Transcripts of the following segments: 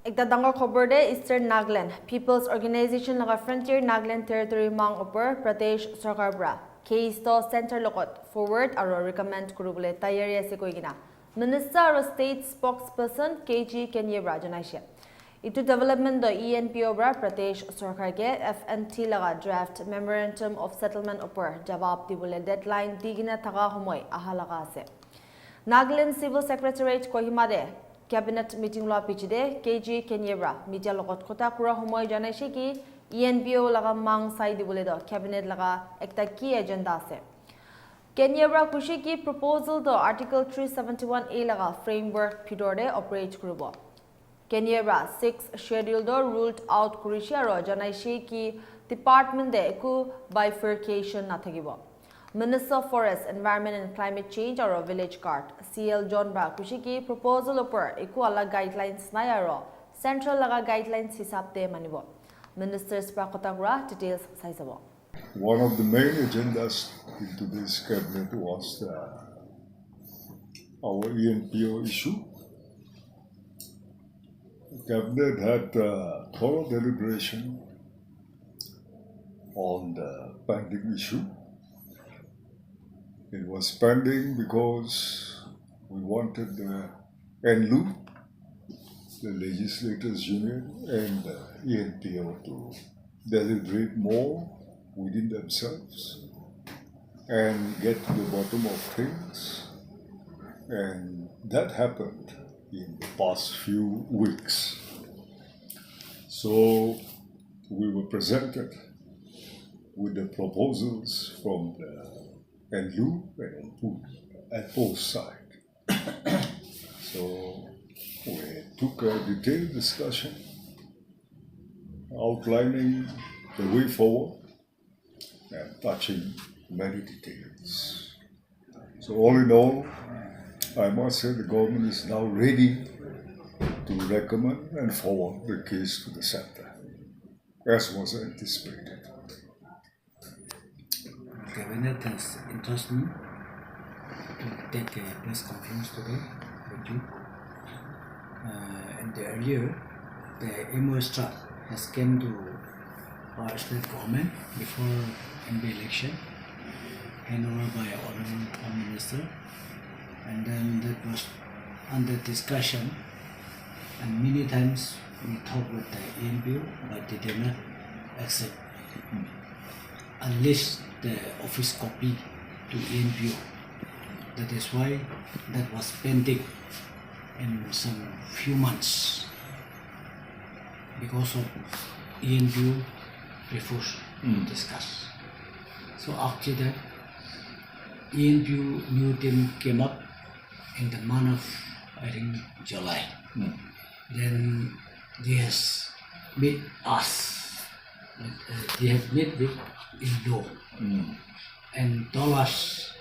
Ekta dangor khobor de Eastern Nagaland People's Organization laga Frontier Nagaland Territory mang upor Pradesh Sarkar bra case to center lokot forward aro recommend kurubole tayari ase koigina Minister aro State Spokesperson KG Kenyebra janaishe. Itu development do ENPO bra Pradesh Sarkar ke FNT laga draft Memorandum of Settlement upor jawab dibole deadline digina thaga homoy ahalaga ase. Nagaland Civil Secretariat Kohima de Cabinet meeting law pichide KG Kenyebra media logot kota kura homoy janaishe ki ENPO laga mang sai dibole do cabinet laga ekta key agenda ase. Kenyebra kushi ki proposal do Article 371A laga framework pidorde operate kurubo. Kenyebra 6 schedule do ruled out kurishi aro janaishe ki department de eku bifurcation na thagibo. Minister of Forest, Environment and Climate Change or Village Guard, CL John Bra Kushiki proposal upper equala guidelines nayaro central laga guidelines hisapte manibo. Ministers Prakotagra details saisabo. One of the main agendas into this cabinet was our ENPO issue. The cabinet had thorough deliberation on the pending issue. It was pending because we wanted the NLU, the Legislators Union, and the ENPO to deliberate more within themselves and get to the bottom of things. And that happened in the past few weeks. So we were presented with the proposals from the NLU and Enpo'S side. So we took a detailed discussion outlining the way forward and touching many details. So all in all, I must say the government is now ready to recommend and forward the case to the center, as was anticipated. Cabinet has entrusted me to take a press conference today with you. And earlier, the Enpo'S draft has come to our state government before MP election, handed over by Honorable Prime Minister, and then that was under discussion. And many times we talked with the ENPO, but they did not accept. Unless the office copy to ENPO. That is why that was pending in some few months because of ENPO refused to discuss. So after that, ENPO new team came up in the month of, I think, July. Then they has met us. They have met with Indo and told us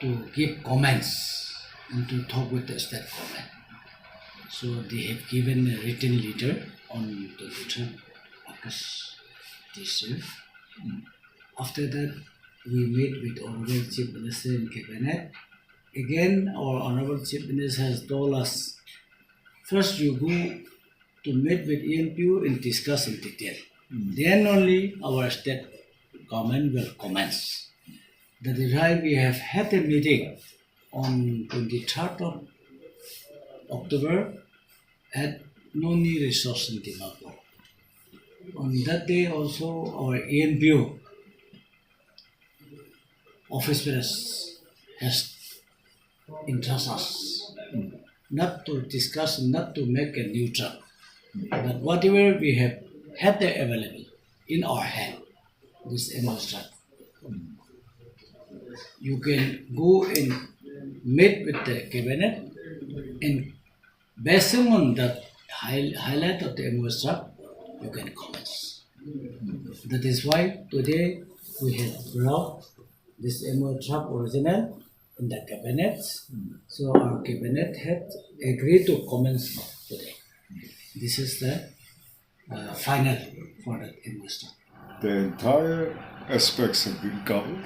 to give comments and to talk with the state government. So they have given a written letter on the 23rd August this year. After that, we met with Honorable Chief Minister in Cabinet. Again, our Honorable Chief Minister has told us, first you go to meet with ENPO and discuss in detail. Then only our state government will commence. That is why we have had a meeting on 23rd of October at Noni Resource in Dimapur. On that day also our ENPO officers has entrusted us not to discuss, not to make a new draft, but whatever we have had there available in our hand, this Enpo'S draft. You can go and meet with the cabinet and based on the highlight of the Enpo'S draft, you can comment. That is why today we have brought this Enpo'S draft original in the cabinet. So our cabinet had agreed to comment today. This is the final for the Enpo'S draft. The entire aspects have been covered.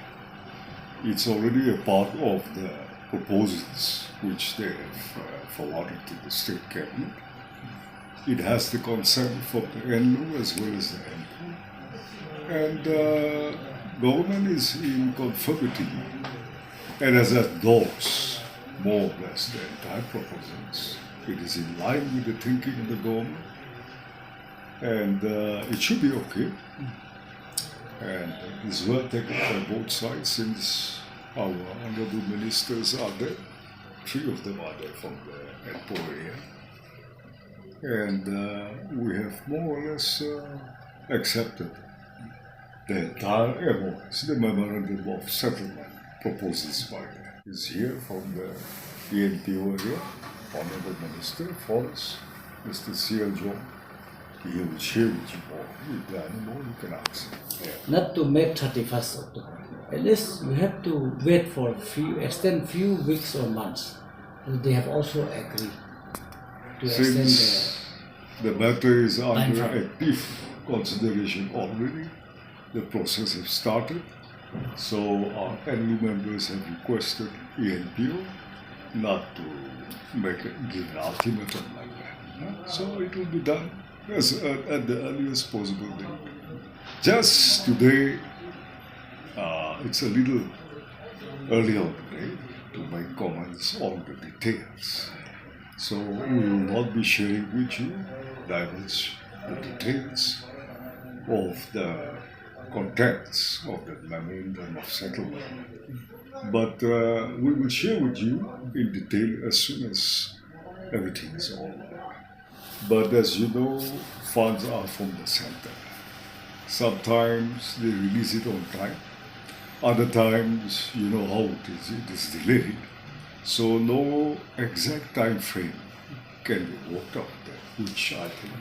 It's already a part of the proposals which they have forwarded to the state cabinet. it has the consent from the Enlu as well as the Enpo. And government is in conformity and has endorsed more or less the entire proposals. It is in line with the thinking of the government, and it should be okay. And it is well taken by both sides since our honorable ministers are there. 3 of them are there from the Enpo area. And we have more or less accepted the entire MOS, the Memorandum of Settlement proposals by them. Is here from the Enpo area, Honorable Minister for us, Mr. C.L. John. He will share with you more. If there are any more, you can ask. Yeah. Not to make 31st October. At least we have to wait for extend few weeks or months. And they have also agreed to extend Since the matter is time under frame. active consideration already, the process has started. So our NU members have requested ENPO not to give an ultimatum like that. So it will be done at the earliest possible date. Just today, it's a little early on today to make comments on the details. So we will not be sharing with you divulge the details of the contents of the memorandum of settlement. But we will share with you in detail as soon as everything is over. But as you know, funds are from the center. Sometimes they release it on time. Other times, you know how it is delayed. So no exact time frame can be worked out there, which I think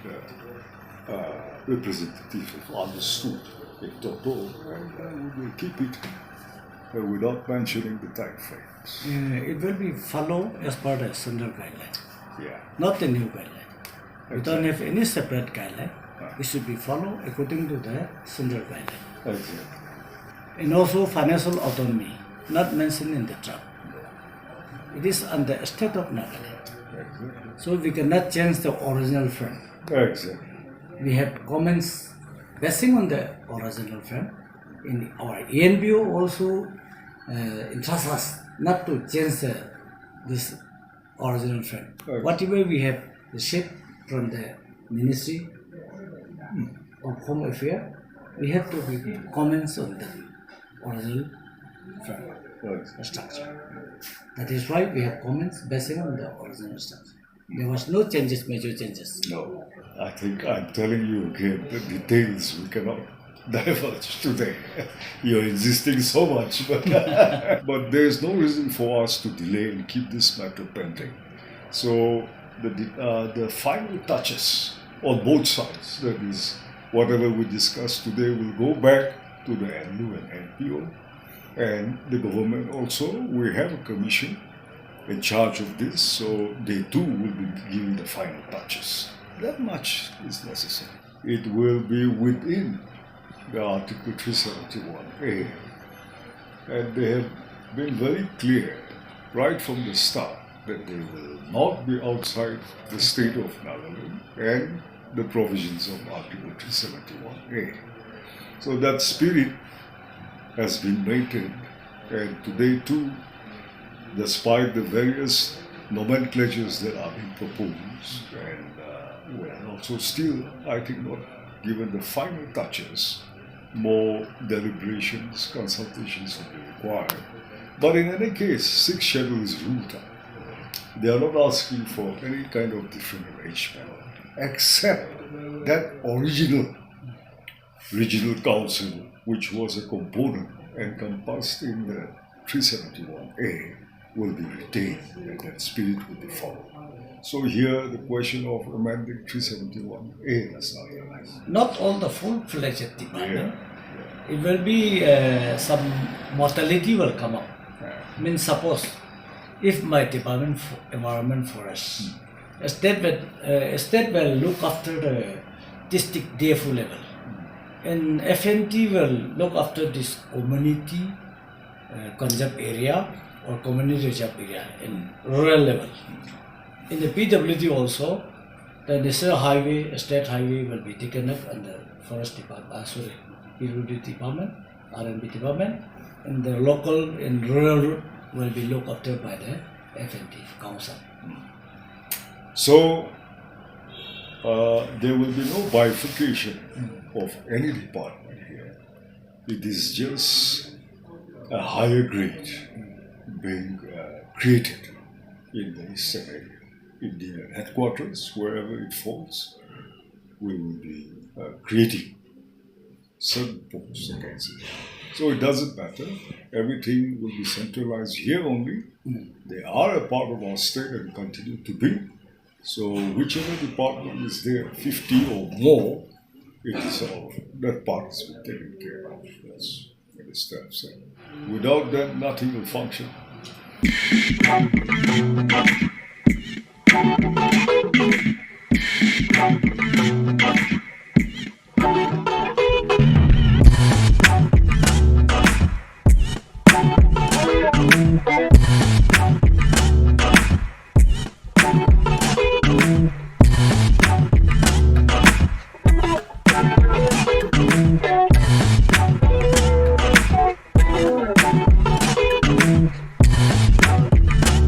the representative have understood in total, and we will keep it without mentioning the time frames. It will be followed as per the standard guideline, Yeah. not the new guideline. We don't have any separate guideline. It should be followed according to the standard guideline. Exactly. And also financial autonomy, not mentioned in the draft. It is under state of Nagaland. Exactly. So we cannot change the original frame. Exactly. We have comments basing on the original frame. In our ENBO also entrusts us not to change this original frame. Okay. Whatever we have received from the Ministry of Home Affairs, we have to give comments on the original frame Right. structure. That is why we have comments basing on the original structure. There was no changes, major changes. No, I think I'm telling you again, the details we cannot divulge today. You're insisting so much, but, but there's no reason for us to delay and keep this matter pending. So the final touches on both sides, that is, whatever we discuss today will go back to the NU and NPO, and the government also. We have a commission in charge of this, so they too will be giving the final touches. That much is necessary. It will be within the Article 371A, and they have been very clear right from the start that they will not be outside the state of Nagaland and the provisions of Article 371A. So that spirit has been maintained, and today too, despite the various nomenclatures that are being proposed, and we are also still, I think, not given the final touches, more deliberations, consultations will be required. But in any case, 6 schedules is ruled out. They are not asking for any kind of different arrangement, except that original regional council, which was a component encompassed in the 371A, will be retained, and that spirit will be followed. So here the question of amending 371A does not arise. Not all the full-fledged department. Yeah. It will be some mortality will come up. I mean, suppose if my department environment forest, a state will look after the district DFO level, and FNT will look after this community conserve area or community reserve area in rural level. In the PWD also, The national highway, state highway will be taken up under forest department, PWD department, R&B department, and the local and rural route will be looked after by the FNT council. So there will be no bifurcation of any department here. It is just a higher grade being created in the eastern area. In the headquarters, wherever it falls, we will be creating certain posts against it. So it doesn't matter. Everything will be centralized here only. They are a part of our state and continue to be. So whichever department is there, 50 or more, it is all, that part has been taken care of. That's what the staff said. Without that, nothing will function.